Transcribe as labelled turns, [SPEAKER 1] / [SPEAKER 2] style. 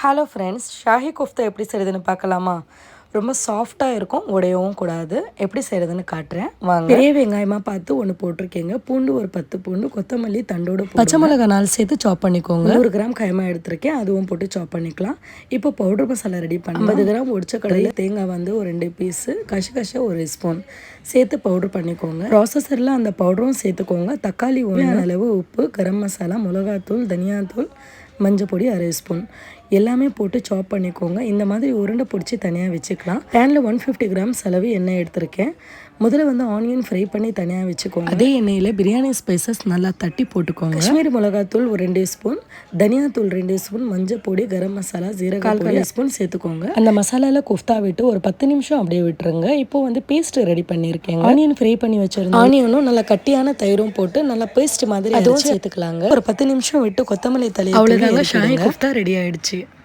[SPEAKER 1] Hello friends, Shahi kofta எப்படி செய்கிறதுன்னு பார்க்கலாமா? ரொம்ப சாஃப்டாக இருக்கும், உடையவும் கூடாது. எப்படி செய்கிறதுன்னு காட்டுறேன் வாங்க. பெரிய வெங்காயமாக பார்த்து ஒன்று போட்டிருக்கேங்க. பூண்டு ஒரு 10 பூண்டு, கொத்தமல்லி தண்டோடு, பச்சை மிளகா 4 சேர்த்து சாப் பண்ணிக்கோங்க. 100 கிராம் கைமா எடுத்திருக்கேன், அதுவும் போட்டு சாப் பண்ணிக்கலாம். இப்போ பவுடர் மசாலா ரெடி பண்ணி 50 கிராம் ஒடிச்ச கடலை, தேங்காய் வந்து ஒரு 2 பீஸு, கசகசா 1 ஸ்பூன் சேர்த்து பவுடர் பண்ணிக்கோங்க. ப்ராசஸரில் அந்த பவுடரும் சேர்த்துக்கோங்க. தக்காளி 1 அளவு, உப்பு, கரம் மசாலா, மிளகாத்தூள், தனியாத்தூள், மஞ்சள் பொடி 1/2 ஸ்பூன் எல்லாமே போட்டு சாப் பண்ணிக்கோங்க. இந்த மாதிரி உருண்டை பிடிச்சி தனியாக வச்சுக்கலாம். பேனில் 150 கிராம் அளவு எண்ணெய் எடுத்திருக்கேன். முதல்ல வந்து ஆனியன் ஃப்ரை பண்ணி தனியாக வச்சுக்கோங்க. அதே எண்ணெயில் பிரியாணி ஸ்பைசஸ் நல்லா தட்டி போட்டுக்கோங்க. காஷ்மீரி மிளகாத்தூள் ஒரு 2 ஸ்பூன், தனியாத்தூள் 2 ஸ்பூன், மஞ்சள் பொடி, கரம் மசாலா, ஜீரகம் 1 ஸ்பூன் சேர்த்துக்கோங்க. அந்த மசாலாவில் குஃப்தா விட்டு ஒரு 10 நிமிஷம் அப்படியே விட்டுருங்க. இப்போ வந்து பேஸ்ட் ரெடி பண்ணியிருக்கேன். ஆனியன் ஃப்ரை பண்ணி வச்சிருந்தேன். ஆனியனும் நல்லா கட்டியான தயிரும் போட்டு நல்லா பேஸ்ட் மாதிரி அதுவும் சேர்த்துக்கலாங்க. ஒரு 10 நிமிஷம் விட்டு கொத்தமல்லி தழை, அவ்வளோதாங்க, ஷாஹி கோஃப்தா ரெடி ஆயிடுச்சு.